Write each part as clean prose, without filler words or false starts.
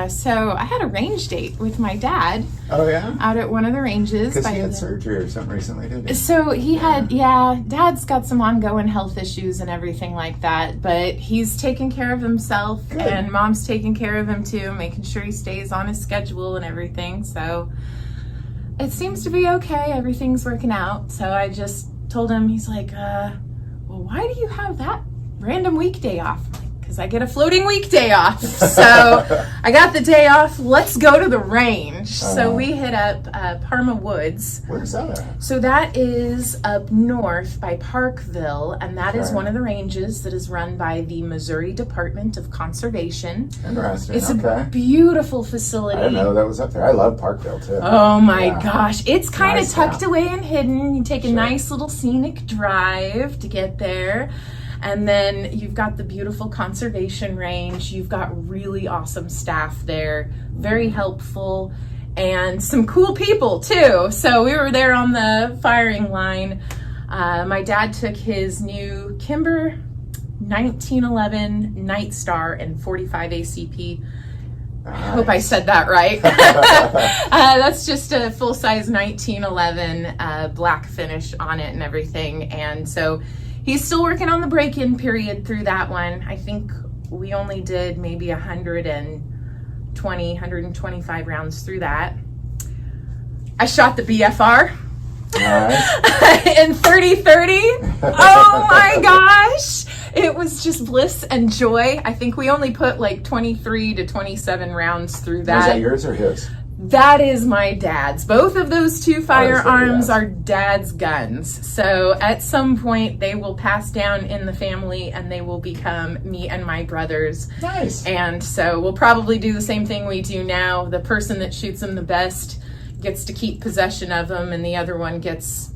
So I had a range date with my dad. Oh, yeah? Out at one of the ranges. Because he had surgery or something recently, didn't he? So he had, Dad's got some ongoing health issues and everything like that, but he's taking care of himself. Good. And Mom's taking care of him too, making sure he stays on his schedule and everything. So it seems to be okay. Everything's working out. So I just told him, he's like, well, why do you have that random weekday off? Because I get a floating weekday off. So I got the day off. Let's go to the range. So we hit up Parma Woods. Where's that at? So that is up north by Parkville, and that is one of the ranges that is run by the Missouri Department of Conservation. Interesting. It's a beautiful facility. I didn't know that was up there. I love Parkville too. Oh my gosh. It's kind of tucked away and hidden. You take a nice little scenic drive to get there. And then you've got the beautiful conservation range. You've got really awesome staff there, very helpful, and some cool people too. So we were there on the firing line. My dad took his new Kimber 1911 Night Star and 45 ACP. Nice. I hope I said that right. That's just a full-size 1911 black finish on it and everything. And so he's still working on the break-in period through that one. I think we only did maybe 125 rounds through that. I shot the BFR. Nice. In 30-30. Oh my gosh. It was just bliss and joy. I think we only put like 23 to 27 rounds through that. Was that yours or his? That is my dad's. Both of those two firearms are dad's guns. So at some point they will pass down in the family and they will become me and my brother's. Nice. And so we'll probably do the same thing we do now. The person that shoots them the best gets to keep possession of them, and the other one gets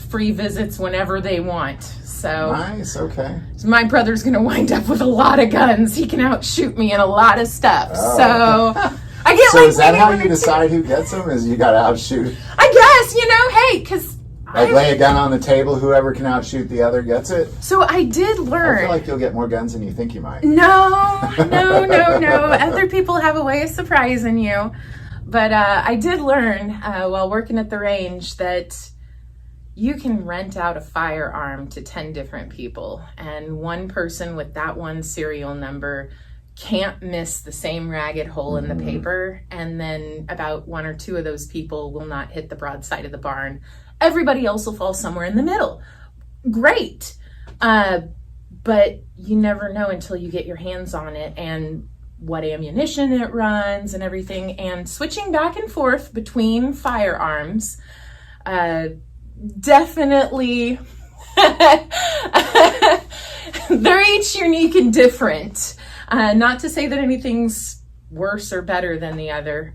free visits whenever they want. So nice, okay. So my brother's gonna wind up with a lot of guns. He can outshoot me in a lot of stuff. Oh. So I get so is that how you decide who gets them? Is you got to outshoot? I guess, hey, because like lay a gun on the table, whoever can outshoot the other gets it? So I did learn. I feel like you'll get more guns than you think you might. No. Other people have a way of surprising you. But I did learn while working at the range that you can rent out a firearm to 10 different people, and one person with that one serial number can't miss the same ragged hole in the paper, and then about one or two of those people will not hit the broadside of the barn. Everybody else will fall somewhere in the middle. Great. But you never know until you get your hands on it and what ammunition it runs and everything. And switching back and forth between firearms, definitely they're each unique and different. Not to say that anything's worse or better than the other,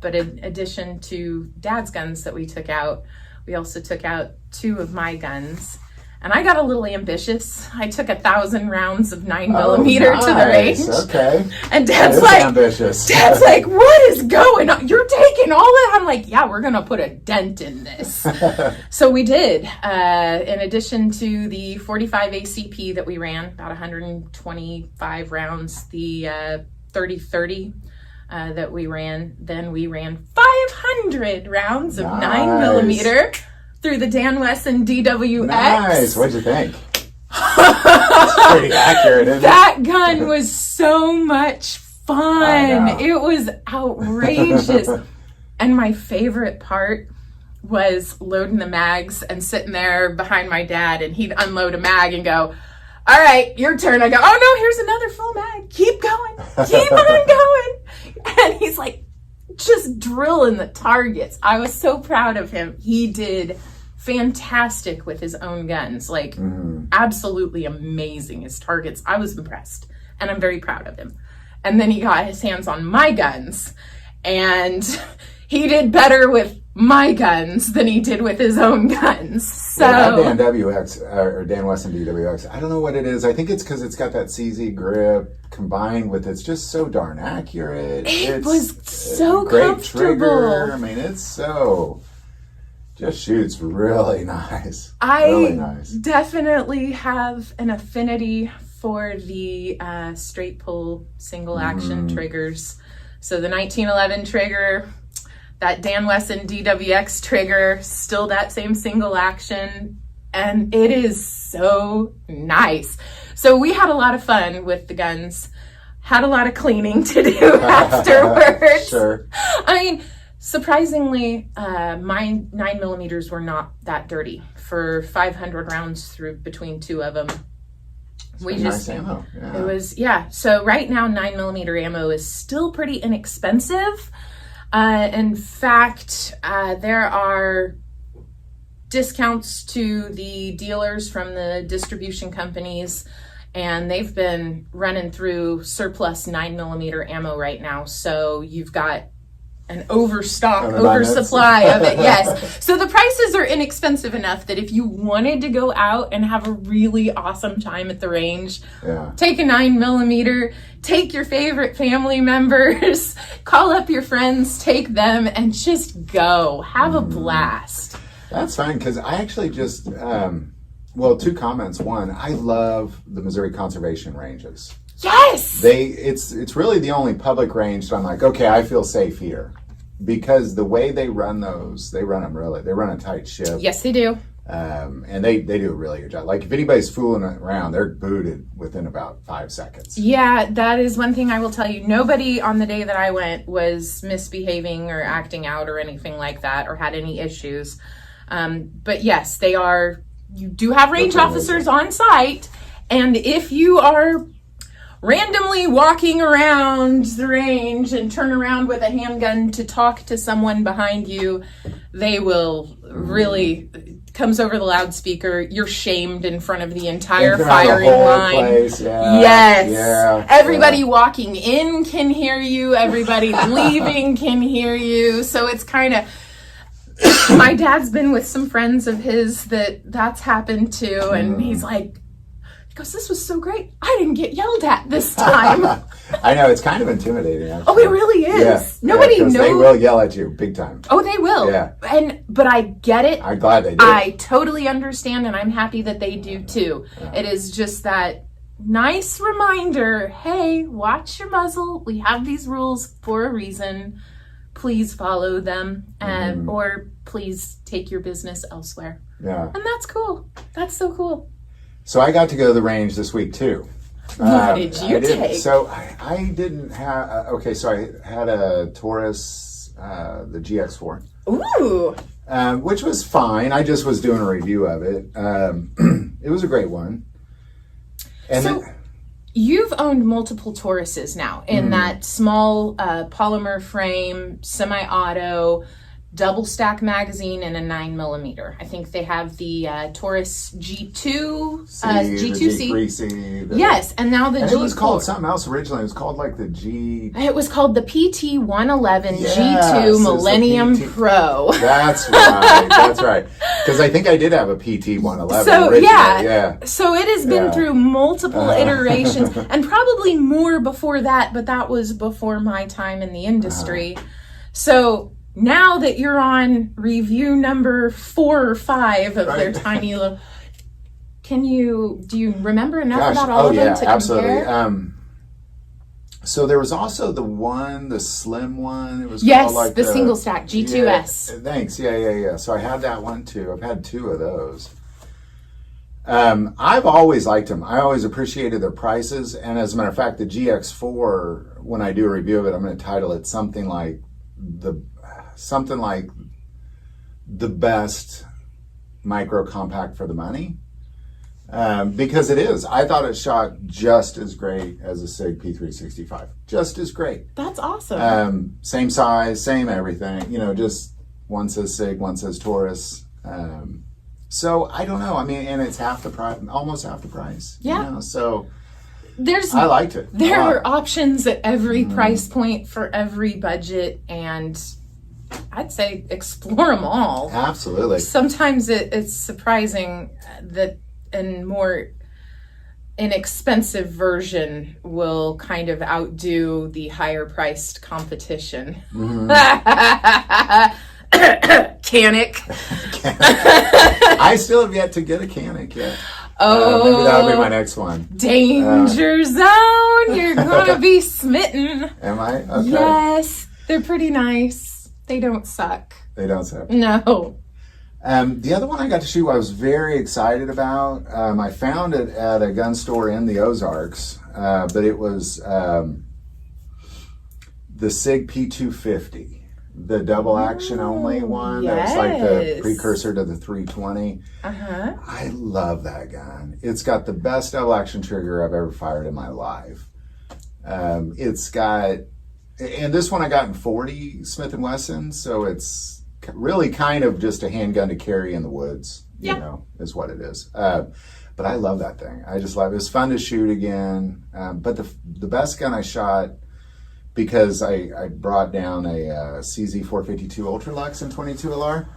but in addition to Dad's guns that we took out, we also took out 2 of my guns. And I got a little ambitious. I took 1,000 rounds of 9mm to the range. Okay. And Dad's like, ambitious. Dad's like, what is going on? You're taking all that? I'm like, yeah, we're gonna put a dent in this. So we did. In addition to the 45 ACP that we ran, about 125 rounds, the 30-30 that we ran, then we ran 500 rounds of 9mm. Through the Wesson DWX. Nice. What'd you think? It's pretty accurate, isn't it? That gun was so much fun. It was outrageous. And my favorite part was loading the mags and sitting there behind my dad, and he'd unload a mag and go, all right, your turn. I go, oh no, here's another full mag. Keep going. Keep on going. And he's like, just drilling the targets. I was so proud of him. He did fantastic with his own guns, like absolutely amazing. His targets, I was impressed, and I'm very proud of him. And then he got his hands on my guns, and he did better with my guns than he did with his own guns. So Dan WX or Dan Wesson DWX, I don't know what it is. I think it's because it's got that CZ grip combined with it's just so darn accurate. It was so great comfortable. Trigger. I mean, it's so just shoots really nice. I nice. Definitely have an affinity for the straight pull single action triggers. So the 1911 trigger, that Dan Wesson DWX trigger, still that same single action, and it is so nice. So we had a lot of fun with the guns, had a lot of cleaning to do afterwards. Sure. I mean, surprisingly, my 9mm were not that dirty. For 500 rounds through between two of them, Nice ammo. Yeah. it was, yeah. So right now, 9mm ammo is still pretty inexpensive. In fact, there are discounts to the dealers from the distribution companies, and they've been running through surplus 9mm ammo right now. So you've got an oversupply of it. Yes. So the prices are inexpensive enough that if you wanted to go out and have a really awesome time at the range, take a 9mm, take your favorite family members, call up your friends, take them, and just go. Have a blast. That's fine, because I actually just, two comments. One, I love the Missouri Conservation Ranges. Yes! It's really the only public range that I'm like, okay, I feel safe here. Because the way they run those, they run a tight ship. Yes, they do. And they do a really good job. Like, if anybody's fooling around, they're booted within about 5 seconds. Yeah, that is one thing I will tell you. Nobody on the day that I went was misbehaving or acting out or anything like that or had any issues. But yes, you do have range officers on site. And if you are randomly walking around the range and turn around with a handgun to talk to someone behind you, they will really, comes over the loudspeaker, you're shamed in front of the entire firing line. Place. Yeah. Yes. Yeah. Everybody walking in can hear you. Everybody leaving can hear you. So it's kind of, my dad's been with some friends of his that's happened to, and he's like, this was so great. I didn't get yelled at this time. I know, it's kind of intimidating, actually. Oh, it really is. Yeah. Nobody knows. They will yell at you big time. Oh, they will. Yeah. But I get it. I'm glad they do. I totally understand, and I'm happy that they do too. Yeah. It is just that nice reminder, hey, watch your muzzle. We have these rules for a reason. Please follow them, or please take your business elsewhere. Yeah. And that's cool. That's so cool. So I got to go to the range this week too. What did you take? So I didn't have, so I had a Taurus, the GX4. Ooh. Which was fine. I just was doing a review of it. It was a great one. And you've owned multiple Tauruses now in that small polymer frame, semi-auto, double stack magazine, and a 9mm. I think they have the Taurus G2, G2C. Yes, and now the G4. It was called something else originally. It was called like the G. It was called the PT111 G2 Millennium Pro. That's right. That's right. Because I think I did have a PT111. So originally. yeah. So it has been through multiple iterations, and probably more before that. But that was before my time in the industry. So now that you're on review number 4 or 5 of their tiny little, do you remember enough about all of them to absolutely. compare? So there was also the slim one. It was called like the single stack G2S. Yeah, thanks. Yeah. So I had that one too. I've had 2 of those. I've always liked them. I always appreciated their prices. And as a matter of fact, the GX4, when I do a review of it, I'm going to title it something like the best micro compact for the money, because it is. I thought it shot just as great as a Sig P365, just as great. That's awesome. Same size, same everything. just one says Sig, one says Taurus. So I don't know. I mean, and it's half the price, almost half the price. Yeah. So I liked it. There are options at every price point for every budget, and I'd say explore them all. Absolutely. Sometimes it's surprising that a more inexpensive version will kind of outdo the higher priced competition. Canic. I still have yet to get a Canic yet. Maybe that'll be my next one. Danger zone. You're gonna be smitten. Am I? Okay. Yes, they're pretty nice. They don't suck. They don't suck. No. The other one I got to shoot, I was very excited about. I found it at a gun store in the Ozarks, but it was the Sig P250. The double action only one. Yes. That was like the precursor to the 320. Uh-huh. I love that gun. It's got the best double action trigger I've ever fired in my life. It's got, and this one I got in 40 Smith & Wesson, so it's really kind of just a handgun to carry in the woods, you know, is what it is. But I love that thing. I just love it. It's fun to shoot again. But the best gun I shot, because I brought down a CZ 452 Ultralux in 22 LR.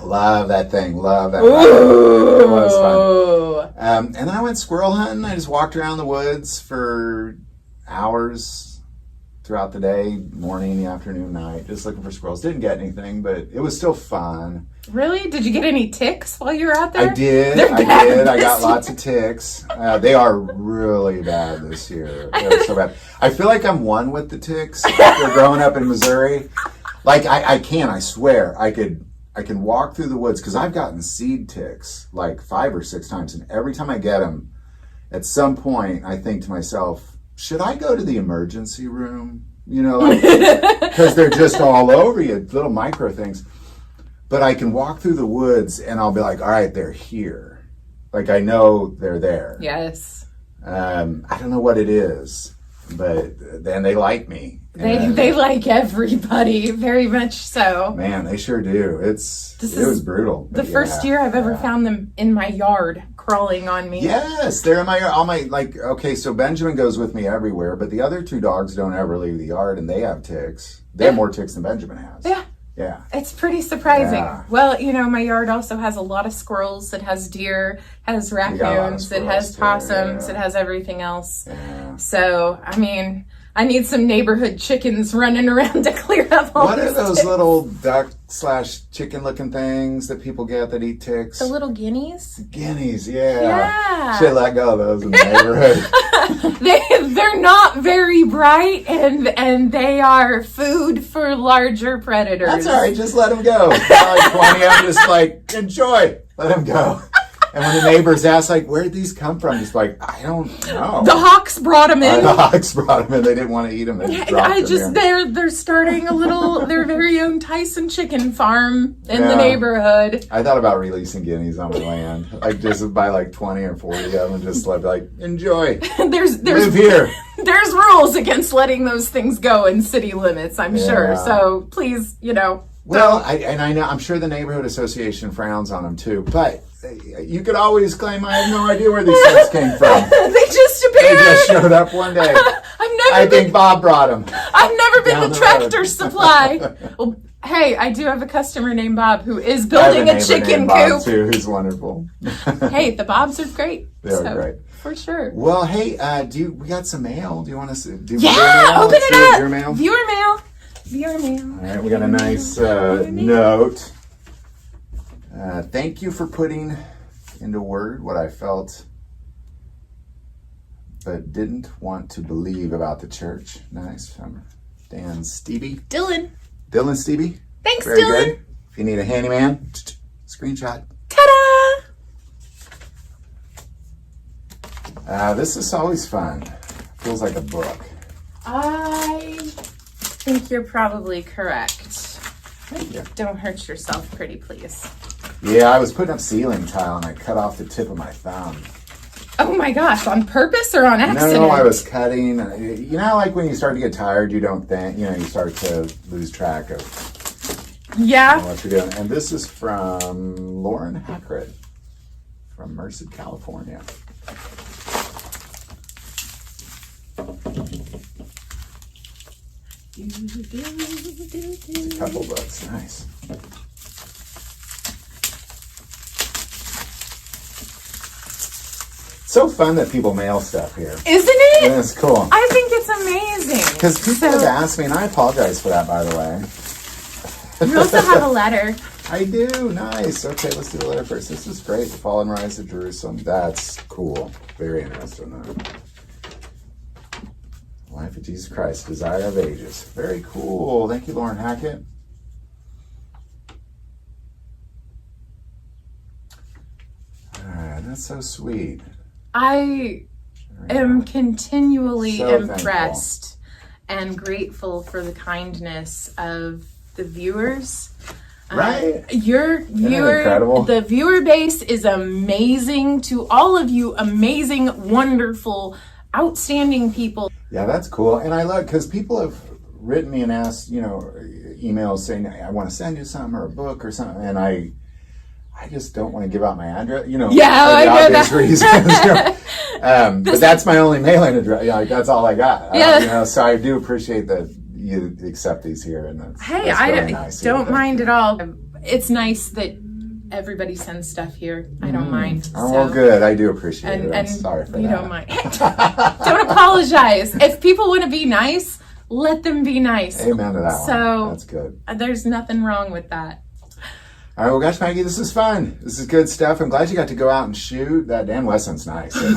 Love that thing. Love that. It was fun. And then I went squirrel hunting. I just walked around the woods for hours throughout the day, morning, afternoon, night, just looking for squirrels. Didn't get anything, but it was still fun. Really? Did you get any ticks while you were out there? I did. I got lots of ticks. They are really bad this year. They're so bad. I feel like I'm one with the ticks after growing up in Missouri. Like I swear, I can walk through the woods, because I've gotten seed ticks like 5 or 6 times, and every time I get them, at some point I think to myself, should I go to the emergency room? You know, because they're just all over you, little micro things. But I can walk through the woods and I'll be like, all right, they're here. Like, I know they're there. Yes. I don't know what it is, but then they like me. They like everybody, very much so. Man, they sure do. It was brutal. The first year I've ever found them in my yard, crawling on me. Yes, they're in my yard. Okay, so Benjamin goes with me everywhere, but the other 2 dogs don't ever leave the yard, and they have ticks. They have more ticks than Benjamin has. Yeah. Yeah. It's pretty surprising. Yeah. Well, you know, my yard also has a lot of squirrels. It has deer, has raccoons, it has possums, it has everything else. Yeah. So, I mean, I need some neighborhood chickens running around to clear up all What these are those ticks. little duck/chicken looking things that people get that eat ticks? The little guineas? Guineas, yeah. Yeah. Should let go of those in the neighborhood. They're not very bright, and they are food for larger predators. That's all right. Just let them go. Like 20, I'm just like, enjoy. Let them go. And when the neighbors ask, like, where'd these come from? Just like, I don't know. The hawks brought them in. The hawks brought them in. They didn't want to eat them. They just dropped them here. They're starting their very own Tyson chicken farm in the neighborhood. I thought about releasing guineas on my land. Like, just buy like 20 or 40 of them and just like, enjoy. There's Live here. There's rules against letting those things go in city limits, I'm sure. So please, you know. Well, I know, I'm sure the neighborhood association frowns on them too, but you could always claim I have no idea where these things came from. They just appeared. They just showed up one day. I think Bob brought them. I've never been Down the the Tractor road. Supply. Well, hey, I do have a customer named Bob who is building a chicken Bob coop. too, who's wonderful. Hey, the Bobs are great. They are great. For sure. Well, hey, we got some mail. Do you want to do Yeah, mail? open it up. Viewer mail? Viewer mail. Viewer mail. All right, we got a nice note. Thank you for putting into word what I felt but didn't want to believe about the church. Nice. From Dan Stevie. Dylan Stevie. Thanks, Very Dylan. good. If you need a handyman, screenshot. Ta-da! This is always fun. Feels like a book. I think you're probably correct. Thank you. Don't hurt yourself, pretty please. Yeah, I was putting up ceiling tile and I cut off the tip of my thumb. Oh my gosh, on purpose or on accident? No, I was cutting. You know, like when you start to get tired, you don't think, you start to lose track of what you're doing. And this is from Lauren Hackred from Merced, California. It's a couple books. Nice. So fun that people mail stuff here. Isn't it? Yeah, it's cool. I think it's amazing. Because people have asked me, and I apologize for that, by the way. You also have a letter. I do. Nice. Okay, let's do the letter first. This is great. The fall and rise of Jerusalem. That's cool. Very interesting. Life of Jesus Christ, Desire of Ages. Very cool. Thank you, Lauren Hackett. All right, that's so sweet. I am continually So impressed and grateful for the kindness of the viewers. Right? The viewer base is amazing. To all of you amazing, wonderful, outstanding people. Yeah, that's cool. And I love, because people have written me and asked, emails saying, I want to send you something or a book or something. And I just don't want to give out my address, for the obvious reasons. But that's my only mailing address. That's all I got. Yeah. So I do appreciate that you accept these here. And that's really nice. Don't mind at all. It's nice that everybody sends stuff here. I don't mind. Oh, well, good. I do appreciate it. I'm sorry for that. You don't mind. Don't apologize. If people want to be nice, let them be nice. Amen to that one. That's good. There's nothing wrong with that. All right, well, gosh, Maggie, this is fun. This is good stuff. I'm glad you got to go out and shoot. That Dan Wesson's nice. I'm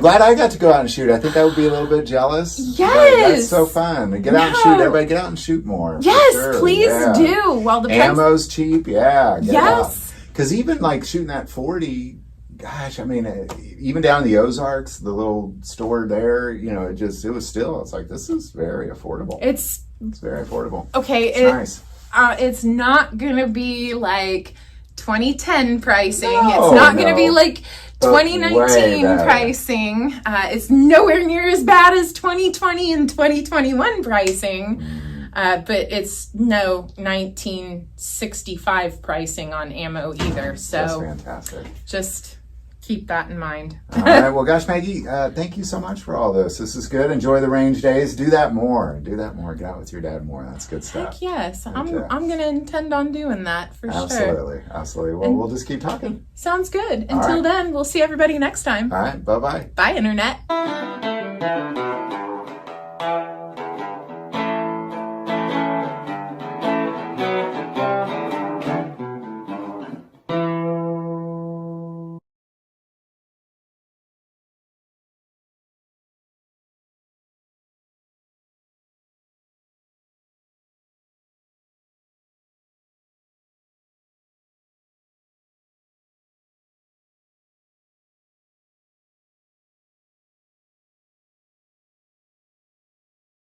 glad I got to go out and shoot. I think I would be a little bit jealous. Yes. That's so fun. Get out and shoot. Everybody get out and shoot more. Yes, please do. While the ammo's cheap. Yeah. Yes. Because even like shooting that 40, gosh, I mean, even down in the Ozarks, the little store there, it's like, this is very affordable. It's very affordable. Okay. It's nice. It's not going to be like 2010 pricing. It's not going to be like 2019 pricing. It's nowhere near as bad as 2020 and 2021 pricing. But it's no 1965 pricing on ammo either. So that's fantastic. Just keep that in mind. All right. Well, gosh, Maggie, thank you so much for all this. This is good. Enjoy the range days. Do that more. Get out with your dad more. That's good stuff. Heck yes. I'm going to intend on doing that for sure. Absolutely. Well, we'll just keep talking. Sounds good. Until then, we'll see everybody next time. All right. Bye-bye. Bye, Internet.